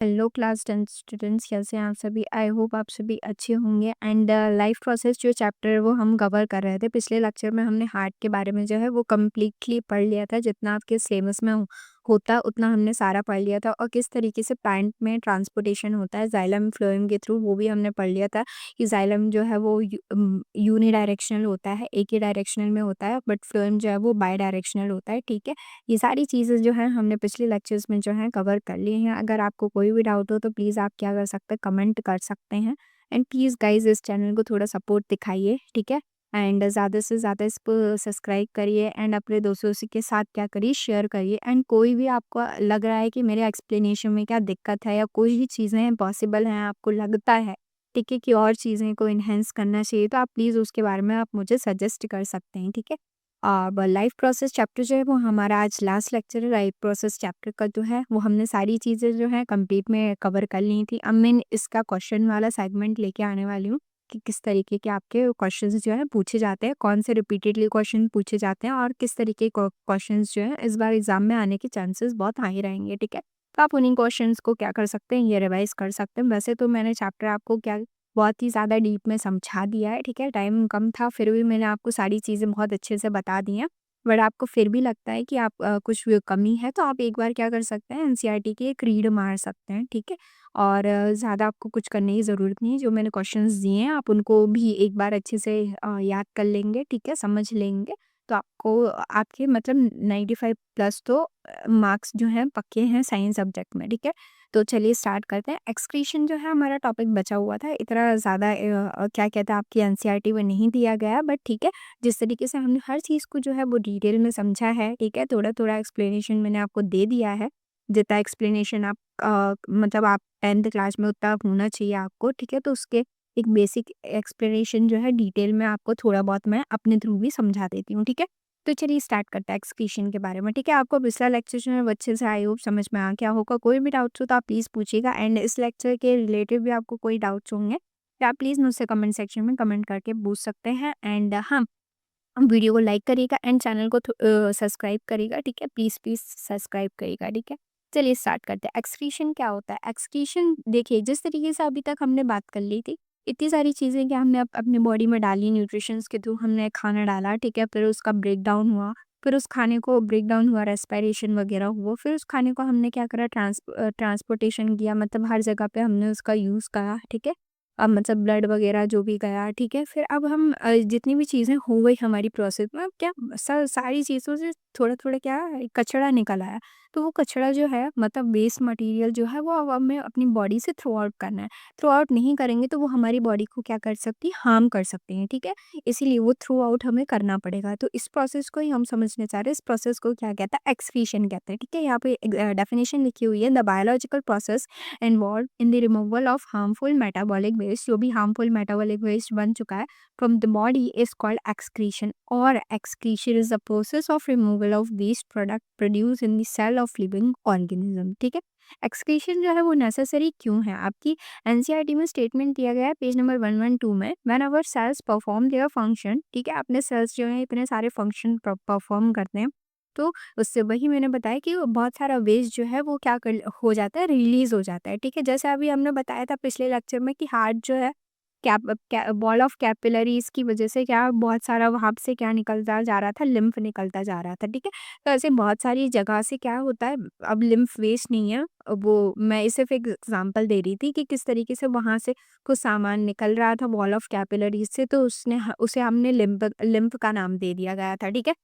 Hello class 10 students, कैसे हैं आप सभी? आई होप आप सभी अच्छे होंगे। एंड लाइफ प्रोसेस जो चैप्टर है वो हम कवर कर रहे थे। पिछले लेक्चर में हमने हार्ट के बारे में जो है वो कम्प्लीटली पढ़ लिया था। जितना आपके सिलेबस में होता उतना हमने सारा पढ़ लिया था, और किस तरीके से प्लांट में ट्रांसपोर्टेशन होता है जाइलम फ्लोएम के थ्रू, वो भी हमने पढ़ लिया था कि जाइलम जो है वो यूनी डायरेक्शनल होता है, एक ही डायरेक्शनल में होता है, बट फ्लोएम जो है वो बाई डायरेक्शनल होता है। ठीक है, ये सारी चीज़ें जो हैं हमने पिछले लेक्चर्स में जो है कवर कर ली हैं। अगर आपको कोई भी डाउट हो तो प्लीज़ आप क्या कर सकते हैं, कमेंट कर सकते हैं। एंड प्लीज़ गाइज़ इस चैनल को थोड़ा सपोर्ट दिखाइए, ठीक है? एंड ज़्यादा से ज़्यादा इसको सब्सक्राइब करिए एंड अपने दोस्तों के साथ क्या करिए, शेयर करिए। एंड कोई भी आपको लग रहा है कि मेरे एक्सप्लेनेशन में क्या दिक्कत है या कोई भी चीज़ें इम्पॉसिबल हैं, आपको लगता है, ठीक है, कि और चीज़ें को एनहांस करना चाहिए, तो आप प्लीज़ उसके बारे में आप मुझे सजेस्ट कर सकते हैं, ठीक है? अब लाइफ प्रोसेस चैप्टर जो है वो हमारा आज लास्ट लेक्चर है। लाइफ प्रोसेस चैप्टर का जो है वो हमने सारी चीज़ें जो है कंप्लीट में कवर कर ली थी। अब मैं इसका क्वेश्चन वाला सेगमेंट लेके आने वाली हूँ कि किस तरीके के आपके क्वेश्चंस जो है पूछे जाते हैं, कौन से रिपीटेडली क्वेश्चन पूछे जाते हैं, और किस तरीके के क्वेश्चंस जो है इस बार एग्जाम में आने के चांसेस बहुत हाई रहेंगे, ठीक है? तो आप उन्हीं क्वेश्चंस को क्या कर सकते हैं, ये रिवाइज कर सकते हैं। वैसे तो मैंने चैप्टर आपको क्या बहुत ही ज़्यादा डीप में समझा दिया है, ठीक है? टाइम कम था, फिर भी मैंने आपको सारी चीज़ें बहुत अच्छे से बता दी हैं। बट आपको फिर भी लगता है कि आप कुछ कमी है, तो आप एक बार क्या कर सकते हैं, एनसीईआरटी की एक रीड मार सकते हैं, ठीक है? और ज़्यादा आपको कुछ करने की ज़रूरत नहीं है। जो मैंने क्वेश्चंस दिए हैं आप उनको भी एक बार अच्छे से याद कर लेंगे, ठीक है? समझ लेंगे, तो आपको आपके मतलब 95 प्लस तो मार्क्स जो हैं पक्के हैं साइंस सब्जेक्ट में, ठीक है? तो चलिए स्टार्ट करते हैं। एक्सक्रीशन जो है हमारा टॉपिक बचा हुआ था, इतना ज़्यादा क्या कहते हैं आपकी एनसीईआरटी में नहीं दिया गया, बट ठीक है, जिस तरीके से हमने हर चीज़ को जो है वो डिटेल में समझा है, ठीक है? थोड़ा-थोड़ा एक्सप्लेनेशन मैंने आपको दे दिया है। जितना एक्सप्लेनेशन आप मतलब आप 10th क्लास में उतना होना चाहिए आपको, ठीक है? तो उसके एक बेसिक एक्सप्लेनेशन जो है डिटेल में आपको थोड़ा बहुत मैं अपने थ्रू भी समझा देती हूँ, ठीक है? तो चलिए स्टार्ट करते हैं एक्सक्रीशन के बारे में, ठीक है? आपको पिछला लेक्चर जो है वो अच्छे से आई होप समझ में आ गया होगा। कोई भी डाउट्स हो तो आप प्लीज़ पूछिएगा, एंड इस लेक्चर के रिलेटेड भी आपको कोई डाउट्स होंगे, तो आप प्लीज़ मुझसे कमेंट सेक्शन में कमेंट करके पूछ सकते हैं। एंड हाँ, वीडियो को लाइक करिएगा एंड चैनल को सब्सक्राइब करिएगा, ठीक है? प्लीज़ प्लीज़ सब्सक्राइब करिएगा, ठीक है? चलिए स्टार्ट करते हैं। एक्सक्रीशन क्या होता है? एक्सक्रीशन देखिए, जिस तरीके से अभी तक हमने बात कर ली थी, इतनी सारी चीज़ें कि हमने अपनी बॉडी में डाली, न्यूट्रिशंस के थ्रू हमने खाना डाला, ठीक है? फिर उसका ब्रेक डाउन हुआ, फिर उस खाने को ब्रेक डाउन हुआ, रेस्पिरेशन वगैरह हुआ, फिर उस खाने को हमने क्या करा, ट्रांसपोर्टेशन किया, मतलब हर जगह पे हमने उसका यूज़ करा, ठीक है? मतलब ब्लड वगैरह जो भी गया, ठीक है? फिर अब हम जितनी भी चीज़ें हो गई हमारी प्रोसेस में, अब क्या सारी चीज़ों से थोड़ा-थोड़ा क्या कचरा निकल आया। तो वो कचरा जो है, मतलब वेस्ट मटीरियल जो है वो अब हमें अपनी बॉडी से थ्रो आउट करना है। थ्रो आउट नहीं करेंगे तो वो हमारी बॉडी को क्या कर सकती है, हार्म कर सकती हैं, ठीक है? इसीलिए वो थ्रो आउट हमें करना पड़ेगा। तो इस प्रोसेस को ही हम समझने चाह रहे हैं। इस प्रोसेस को क्या कहता है, एक्सक्रीशन कहते हैं, ठीक है? यहाँ पे एक डेफिनिशन लिखी हुई है, the biological process involve in the removal of harmful metabolic waste. जो भी हार्मफुल मेटाबॉलिक वेस्ट बन चुका है from the body is called excretion, और excretion is the process of removal of waste product produce in the cell of living organism, ठीक है? Excretion जो है वो नेसेसरी क्यों है? आपकी एनसीईआरटी में स्टेटमेंट दिया गया है पेज नंबर 112 में, when our cells perform their function, ठीक है? अपने सेल्स जो है इतने सारे फंक्शन परफॉर्म करते हैं, तो उससे वही मैंने बताया कि बहुत सारा वेस्ट जो है वो क्या कर हो जाता है, रिलीज़ हो जाता है, ठीक है? जैसे अभी हमने बताया था पिछले लेक्चर में कि हार्ट जो है बॉल ऑफ कैपिलरीज़ की वज़ह से क्या बहुत सारा वहाँ से क्या निकलता जा रहा था, लिम्फ निकलता जा रहा था, ठीक है? तो ऐसे बहुत सारी जगह से क्या होता है, अब लिम्फ वेस्ट नहीं है, वो मैं सिर्फ़ एक एग्ज़ाम्पल दे रही थी कि किस तरीके से वहाँ से कुछ सामान निकल रहा था वॉल ऑफ कैपिलरीज़ से, तो उसे हमने लिम्फ लिम्फ का नाम दे दिया गया था, ठीक है?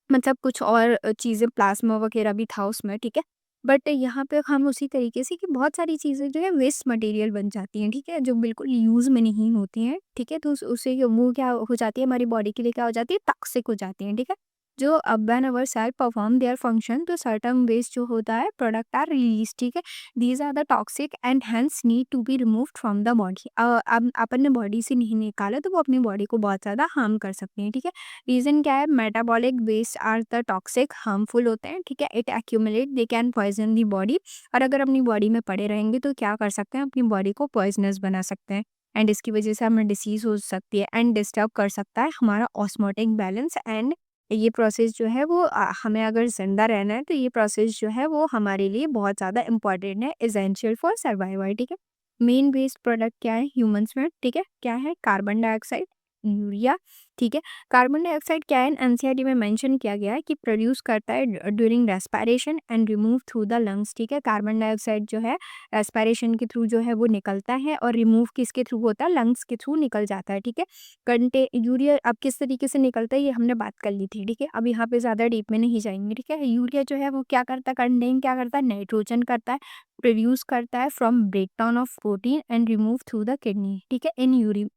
मतलब कुछ और चीज़ें प्लाज़्मा वग़ैरह भी था उसमें, ठीक है? बट यहाँ पे हम उसी तरीके से कि बहुत सारी चीज़ें जो है वेस्ट मटीरियल बन जाती हैं, ठीक है? जो बिल्कुल यूज़ में नहीं होती हैं, ठीक है? तो उससे वो क्या हो जाती है, हमारी बॉडी के लिए क्या हो जाती है, टॉक्सिक हो जाती हैं, ठीक है? जो अब whenever cell perform their function, तो सर्टेन वेस्ट जो होता है प्रोडक्ट आर रिलीज़, ठीक है? These are the toxic and hence need to be removed from the body. अब अपन ने बॉडी से नहीं निकाला तो वो अपनी बॉडी को बहुत ज़्यादा हार्म कर सकती हैं, ठीक है? रीज़न क्या है, metabolic waste are the toxic, harmful होते हैं, ठीक है? It accumulate, they can poison the body, और अगर अपनी बॉडी में पड़े रहेंगे तो क्या कर सकते हैं, अपनी बॉडी को पॉइजनस बना सकते हैं, एंड इसकी वजह से हमें डिसीज़ हो सकती है, एंड डिस्टर्ब कर सकता है हमारा ऑस्मोटिक बैलेंस, एंड ये प्रोसेस जो है वो हमें अगर ज़िंदा रहना है तो ये प्रोसेस जो है वो हमारे लिए बहुत ज़्यादा इम्पोर्टेंट है, एसेंशियल फॉर सर्वाइवल, ठीक है। मेन वेस्ट प्रोडक्ट क्या है ह्यूमन्स में, ठीक है, क्या है कार्बन डाइऑक्साइड, यूरिया, ठीक है। कार्बन डाइऑक्साइड क्या है, एनसीईआरटी में मेंशन किया गया है कि प्रोड्यूस करता है during respiration and remove through the lungs, ठीक है। कार्बन डाइऑक्साइड जो है रेस्पिरेशन के थ्रू जो है वो निकलता है और रिमूव किसके थ्रू होता है, लंग्स के थ्रू निकल जाता है, ठीक है। कंटे यूरिया अब किस तरीके से निकलता है ये हमने बात कर ली थी, ठीक है। अब यहाँ पे ज़्यादा डीप में नहीं जाएंगे, ठीक है। यूरिया जो है वो क्या करता है, कंटेन क्या करता है, नाइट्रोजन करता है, प्रोड्यूस करता है from breakdown of protein and remove through the kidney, ठीक है। इन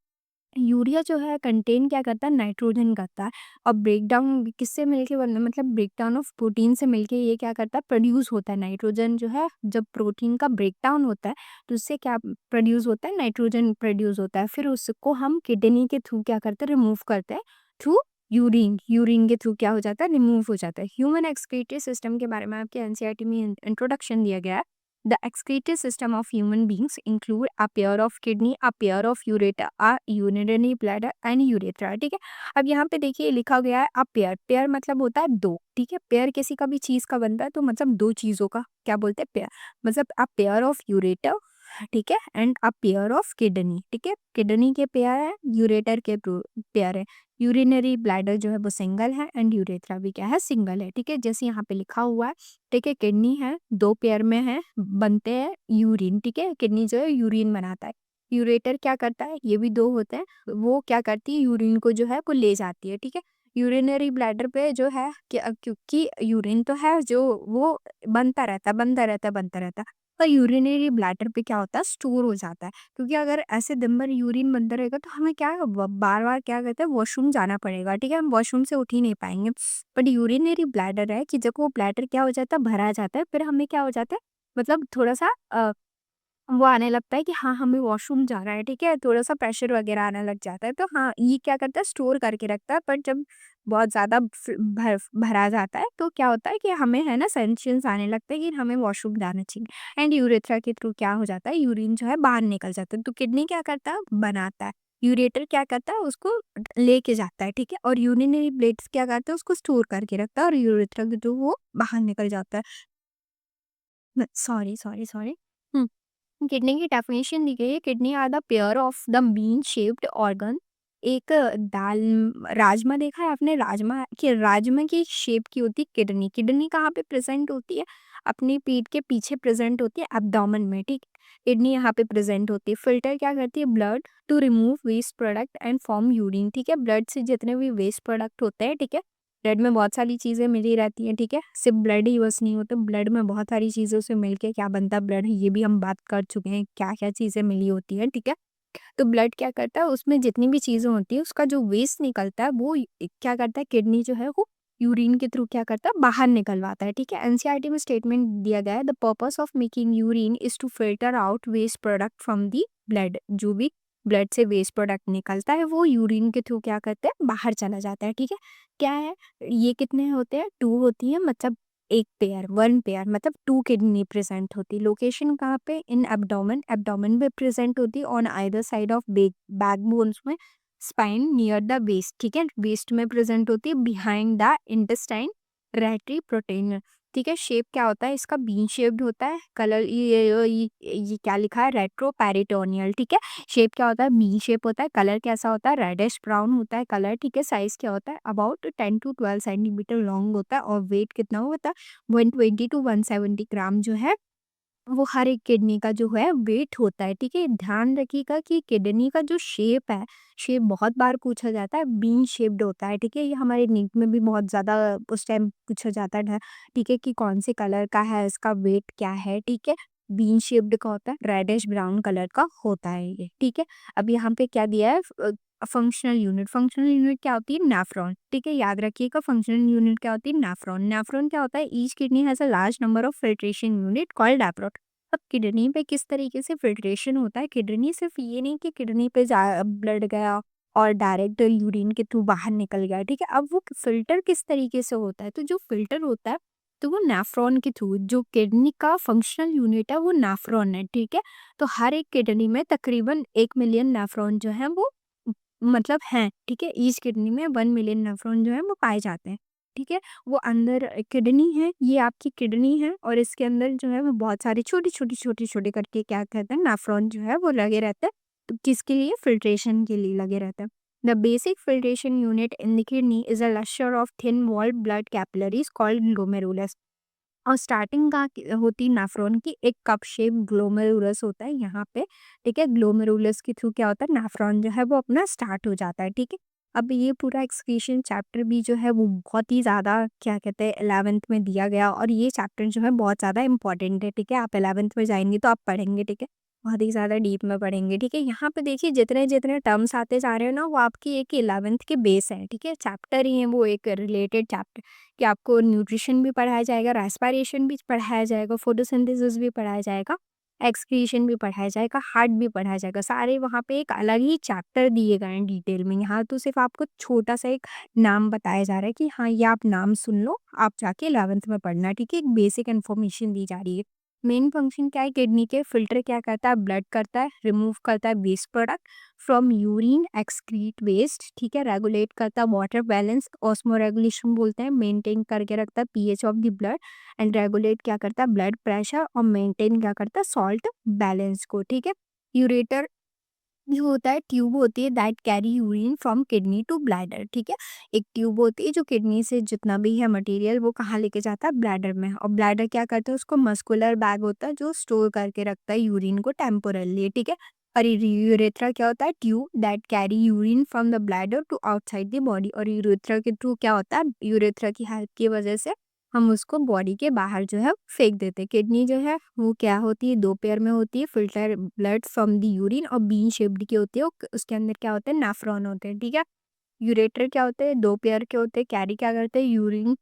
यूरिया जो है कंटेन क्या करता है, नाइट्रोजन करता है और ब्रेकडाउन किससे मिलके बनना, मतलब ब्रेकडाउन ऑफ प्रोटीन से मिलके ये क्या करता है, प्रोड्यूस होता है नाइट्रोजन जो है। जब प्रोटीन का ब्रेकडाउन होता है तो उससे क्या प्रोड्यूस होता है, नाइट्रोजन प्रोड्यूस होता है। फिर उसको हम किडनी के थ्रू क्या करते हैं, रिमूव करते हैं थ्रू यूरिन, यूरिन के थ्रू क्या हो जाता है, रिमूव हो जाता है। ह्यूमन एक्सक्रीटरी सिस्टम के बारे में आपके एनसीईआरटी में इंट्रोडक्शन दिया गया है। The excretory system of human beings include a pair of kidney, a pair of ureter, a urinary bladder and urethra, ठीक है। अब यहाँ पे देखिए लिखा गया है अ पेयर, पेयर मतलब होता है दो, ठीक है। पेयर किसी का भी चीज का बनता है तो मतलब दो चीजों का क्या बोलते हैं, पेयर। मतलब अ पेयर ऑफ यूरेटर, ठीक है, and a pair of kidney, ठीक है। किडनी के पेयर है, यूरेटर के पेयर है। यूरिनरी ब्लैडर जो है वो सिंगल है एंड यूरेथ्रा भी क्या है, सिंगल है, ठीक है। जैसे यहाँ पे लिखा हुआ है, ठीक है। किडनी है, दो पेयर में है, बनते हैं यूरिन, ठीक है। किडनी जो है यूरिन बनाता है। यूरेटर क्या करता है, ये भी दो होते हैं, वो क्या करती है, यूरिन को जो है वो ले जाती है, ठीक है। यूरिनरी ब्लैडर पे जो है क्योंकि यूरिन तो है जो वो बनता रहता है, बनता रहता है, बनता रहता है। पर यूरिनरी ब्लैडर पे क्या होता है, स्टोर हो जाता है। क्योंकि अगर ऐसे दिन भर यूरिन बनता रहेगा तो हमें क्या बार बार क्या कहते हैं, वॉशरूम जाना पड़ेगा, ठीक है। हम वॉशरूम से उठ ही नहीं पाएंगे। बट यूरिनरी ब्लैडर है कि जब वो ब्लैडर क्या हो जाता है, भरा जाता है, फिर हमें क्या हो जाता है, मतलब थोड़ा सा वो आने लगता है कि हाँ, हमें वॉशरूम जाना है, ठीक है, थोड़ा सा प्रेशर वगैरह आने लग जाता है। तो हाँ, ये क्या करता है, स्टोर करके रखता है। पर जब बहुत ज़्यादा भरा जाता है तो क्या होता है कि हमें है ना सेंसेशंस आने लगते हैं कि हमें वॉशरूम जाना चाहिए एंड यूरेथ्रा के थ्रू क्या हो जाता है, यूरिन जो है बाहर निकल जाता है। तो किडनी क्या करता है, बनाता है। यूरेटर क्या करता है, उसको लेके जाता है, ठीक है। और यूरिनरी ब्लेड्स क्या करते हैं, उसको स्टोर करके रखता है और यूरेथ्रा के थ्रू वो बाहर निकल जाता है। Sorry sorry sorry. किडनी की डेफिनेशन दी गई है, kidney are the pair of the bean shaped organ. एक दाल, राजमा देखा है आपने, राजमा की शेप की होती है किडनी। किडनी कहाँ पे प्रेजेंट होती है, अपनी पीठ के पीछे प्रेजेंट होती है, एब्डोमेन में, ठीक। किडनी यहाँ पे प्रेजेंट होती है। फिल्टर क्या करती है, blood to remove waste product and form urine, ठीक है। ब्लड से जितने भी वेस्ट प्रोडक्ट होते हैं, ठीक है। ब्लड में बहुत सारी चीज़ें मिली रहती हैं, ठीक है। सिर्फ ब्लड ही बस नहीं होते, ब्लड में बहुत सारी चीज़ों से मिलके क्या बनता है, ब्लड, ये भी हम बात कर चुके हैं क्या क्या चीज़ें मिली होती हैं, ठीक है। तो ब्लड क्या करता है, उसमें जितनी भी चीज़ें होती है उसका जो वेस्ट निकलता है वो क्या करता है, किडनी जो है वो यूरिन के थ्रू क्या करता है, बाहर निकलवाता है, ठीक है। एनसीईआरटी में स्टेटमेंट दिया गया है, the purpose of making urine is to filter out waste product from the blood. जो भी ब्लड से वेस्ट प्रोडक्ट निकलता है वो यूरिन के थ्रू क्या करते हैं, बाहर चला जाता है, ठीक है। क्या है, ये कितने होते हैं, टू होती है, मतलब एक पेयर, वन पेयर, मतलब टू किडनी प्रेजेंट होती। लोकेशन कहाँ पे, इन एब्डोमेन, एब्डोमेन पे प्रेजेंट होती on either side of backbones में, स्पाइन नियर द वेस्ट, ठीक है। वेस्ट में प्रेजेंट होती है, बिहाइंड द इंटेस्टाइन, रेटरी प्रोटीन, ठीक है। शेप क्या होता है इसका, बीन शेप्ड होता है। कलर ये क्या लिखा है, रेट्रो पेरिटोनियल, ठीक है। शेप क्या होता है, बीन शेप होता है। कलर कैसा होता है, रेडिश ब्राउन होता है कलर, ठीक है। साइज क्या होता है, अबाउट 10 to 12 सेंटीमीटर लॉन्ग होता है और वेट कितना होता है, 120 to 170 ग्राम जो है वो हर एक किडनी का जो है वेट होता है, ठीक है। ध्यान रखिएगा कि किडनी का जो शेप है, शेप बहुत बार पूछा जाता है, बीन शेप्ड होता है, ठीक है। ये हमारे नीट में भी बहुत ज़्यादा उस टाइम पूछा जाता है, ठीक है, कि कौन से कलर का है, इसका वेट क्या है, ठीक है। बीन शेप्ड का होता है, रेडिश ब्राउन कलर का होता है ये, ठीक है। अब यहाँ पे क्या दिया है, फंक्शनल यूनिट, फंक्शनल यूनिट क्या होती है, नेफ्रॉन, ठीक है। याद रखिएगा फंक्शनल यूनिट क्या होती है, नेफ्रॉन। नेफ्रॉन क्या होता है, each kidney has a large number of filtration unit called nephron. अब किडनी पे किस तरीके से फिल्ट्रेशन होता है, किडनी सिर्फ ये नहीं कि किडनी पे ब्लड गया और डायरेक्ट यूरिन के थ्रू बाहर निकल गया, ठीक है। अब वो फिल्टर किस तरीके से होता है, तो जो फिल्टर होता है तो वो नेफ्रॉन के थ्रू, जो किडनी का फंक्शनल यूनिट है वो नेफ्रॉन है, ठीक है। तो हर एक किडनी में तकरीबन 1 मिलियन नेफ्रॉन जो है वो मतलब हैं, ठीक है। ईच किडनी में 1 मिलियन नेफ्रॉन जो है वो पाए जाते हैं। ठीक है? वो अंदर किडनी है, ये आपकी किडनी है और इसके अंदर जो है वो बहुत सारे छोटे-छोटे करके क्या कहते हैं नेफ्रॉन जो है वो लगे रहते हैं। तो किसके लिए? फ़िल्ट्रेशन के लिए लगे रहते हैं। The basic filtration unit in the kidney is a cluster of thin walled blood capillaries called glomerulus. और स्टार्टिंग कहाँ की होती है नेफ्रॉन की? एक कप शेप ग्लोमेरुलस होता है यहाँ पे, ठीक है? ग्लोमेरुलस के थ्रू क्या होता है नेफ्रॉन जो है वो अपना स्टार्ट हो जाता है, ठीक है? अब ये पूरा एक्सक्रीशन चैप्टर भी जो है वो बहुत ही ज़्यादा क्या कहते हैं 11th में दिया गया और ये चैप्टर जो है बहुत ज़्यादा इंपॉर्टेंट है, ठीक है? आप 11th में जाएँगे तो आप पढ़ेंगे, ठीक है? बहुत ही ज़्यादा डीप में पढ़ेंगे, ठीक है? यहाँ पे देखिए जितने-जितने टर्म्स आते जा रहे हैं ना वो आपकी एक 11th के बेस हैं, ठीक है? चैप्टर ही है वो एक रिलेटेड चैप्टर कि आपको न्यूट्रिशन भी पढ़ाया जाएगा, रेस्पिरेशन भी पढ़ाया जाएगा, फोटोसिंथेसिस भी पढ़ाया जाएगा, एक्सक्रीशन भी पढ़ाया जाएगा, हार्ट भी पढ़ाया जाएगा। सारे वहाँ पे एक अलग ही चैप्टर दिए गए हैं डिटेल में। यहाँ तो सिर्फ़ आपको छोटा-सा एक नाम बताया जा रहा है कि हाँ, ये आप नाम सुन लो, आप जाके 11th में पढ़ना, ठीक है? एक बेसिक इन्फॉर्मेशन दी जा रही है। मेन फंक्शन क्या है किडनी के? फ़िल्टर क्या करता है? ब्लड करता है, रिमूव करता है waste product from urine, excrete waste, ठीक है? रेगुलेट करता है वाटर बैलेंस, ऑस्मो रेगुलेशन बोलते हैं, मेंटेन करके रखता है pH of the blood and regulate क्या करता है? ब्लड प्रेशर और मेंटेन क्या करता है? सॉल्ट बैलेंस को, ठीक है? यूरेटर जो होता है ट्यूब होती है that carry urine from kidney to bladder, ठीक है? एक ट्यूब होती है जो किडनी से जितना भी है मटेरियल वो कहाँ लेके जाता है? ब्लैडर में। और ब्लैडर क्या करता है? उसको मस्कुलर बैग होता है जो स्टोर करके रखता है यूरिन को टेम्पोरली, ठीक है? और यूरेथ्रा क्या होता है? Tube that carry urine from the bladder to outside the body. और यूरेथ्रा के थ्रू क्या होता है? यूरेथ्रा की हेल्प की वजह से हम उसको बॉडी के बाहर जो है फेंक देते हैं। किडनी जो है वो क्या होती है? 2 पेयर में होती है, filter blood from the urine और बीन शेप्ड की होती है। उसके अंदर क्या होते हैं? नेफ्रॉन होते हैं, ठीक है? यूरेटर क्या होते हैं? 2 पेयर के होते हैं, कैरी क्या करते हैं? यूरिन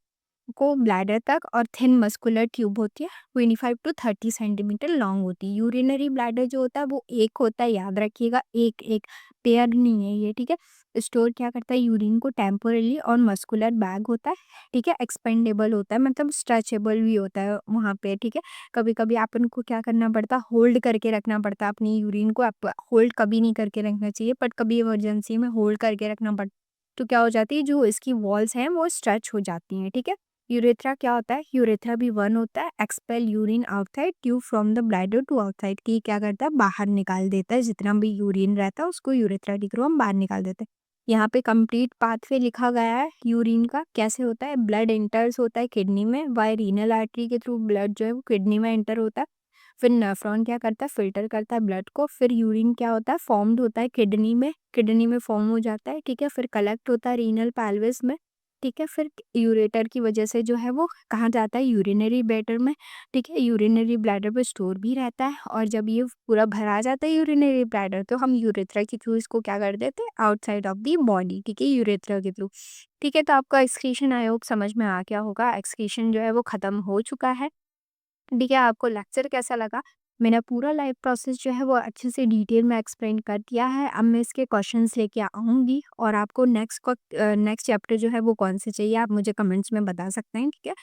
को ब्लैडर तक। और थिन मस्कुलर ट्यूब होती है 25 टू 30 सेंटीमीटर लॉन्ग होती है। यूरिनरी ब्लैडर जो होता है वो एक होता है, याद रखिएगा, एक एक पेयर नहीं है ये, ठीक है? स्टोर क्या करता है यूरिन को टेम्पोरली। और मस्कुलर बैग होता है, ठीक है? एक्सपेंडेबल होता है, मतलब स्ट्रेचेबल भी होता है वहाँ पे, ठीक है? कभी कभी अपन को क्या करना पड़ता है? होल्ड करके रखना पड़ता है अपनी यूरिन को। आप होल्ड कभी नहीं करके रखना चाहिए, बट कभी इमरजेंसी में होल्ड करके रखना पड़ता तो क्या हो जाती है? जो इसकी वॉल्स हैं वो स्ट्रेच हो जाती हैं, ठीक है? यूरेथ्रा क्या होता है? यूरेथ्रा भी वन होता है, expel urine outside tube from the bladder to outside, की क्या करता है? बाहर निकाल देता है, जितना भी यूरिन रहता है उसको यूरेथ्रा के थ्रू हम बाहर निकाल देते हैं। यहाँ पे कंप्लीट पाथवे लिखा गया है यूरिन का कैसे होता है। ब्लड एंटर्स होता है किडनी में बाय रीनल आर्टरी के थ्रू, ब्लड जो है वो किडनी में एंटर होता है। फिर नेफ्रॉन क्या करता है? फ़िल्टर करता है ब्लड को। फिर यूरिन क्या होता है? फ़ॉर्म्ड होता है किडनी में फ़ॉर्म हो जाता है, ठीक है? फिर कलेक्ट होता है रीनल पेल्विस में, ठीक है? फिर यूरेटर की वजह से जो है वो कहाँ जाता है? यूरिनरी ब्लैडर में, ठीक है? यूरिनरी ब्लैडर पे स्टोर भी रहता है और जब ये पूरा भरा जाता है यूरिनरी ब्लैडर तो हम यूरेथ्रा के थ्रू इसको क्या कर देते हैं? आउटसाइड ऑफ द बॉडी, ठीक है? यूरेथ्रा के थ्रू, ठीक है? तो आपका एक्सक्रीशन आई होप समझ में आ गया होगा। एक्सक्रीशन जो है वो खत्म हो चुका है। ठीक है, आपको लेक्चर कैसा लगा? मैंने पूरा लाइव प्रोसेस जो है वो अच्छे से डिटेल में एक्सप्लेन कर दिया है। अब मैं इसके क्वेश्चंस लेके आऊँगी और आपको नेक्स्ट चैप्टर जो है वो कौन से चाहिए आप मुझे कमेंट्स में बता सकते हैं, ठीक है?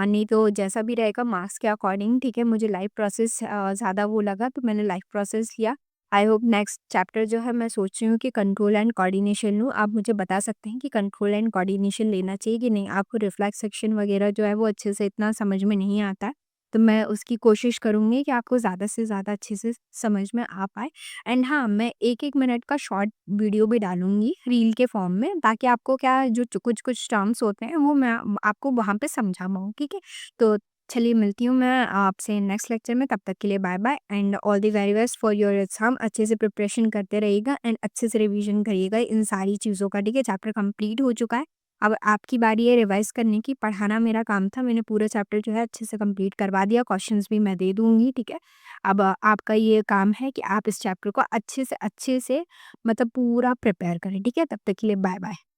नहीं तो जैसा भी रहेगा मार्क्स के अकॉर्डिंग, ठीक है? मुझे लाइव प्रोसेस ज़्यादा वो लगा तो मैंने लाइव प्रोसेस लिया। आई होप नेक्स्ट चैप्टर जो है मैं सोच रही हूँ कि कंट्रोल एंड कोऑर्डिनेशन लूँ। आप मुझे बता सकते हैं कि कंट्रोल एंड कोऑर्डिनेशन लेना चाहिए कि नहीं? आपको रिफ्लेक्स सेक्शन वगैरह जो है वो अच्छे से इतना समझ में नहीं आता है। तो मैं उसकी कोशिश करूँगी कि आपको ज़्यादा से ज़्यादा अच्छे से समझ में आ पाए। एंड हाँ, मैं 1-1 मिनट का शॉर्ट वीडियो भी डालूँगी रील के फॉर्म में ताकि आपको क्या जो कुछ-कुछ टर्म्स होते हैं वो मैं आपको वहाँ पे समझा पाऊँ, ठीक है? तो चलिए मिलती हूँ मैं आपसे नेक्स्ट लेक्चर में, तब तक के लिए bye-bye and all the very best for your exam. अच्छे से प्रिपरेशन करते रहिएगा एंड अच्छे से रिवीजन करिएगा इन सारी चीज़ों का, ठीक है? चैप्टर कंप्लीट हो चुका है। अब आपकी बारी है रिवाइज़ करने की, पढ़ाना मेरा काम था, मैंने पूरा चैप्टर जो है अच्छे से कंप्लीट करवा दिया, क्वेश्चंस भी मैं दे दूँगी, ठीक है? अब आपका ये काम है कि आप इस चैप्टर को अच्छे से मतलब पूरा प्रिपेयर करें, ठीक है? तब तक के लिए बाय-बाय।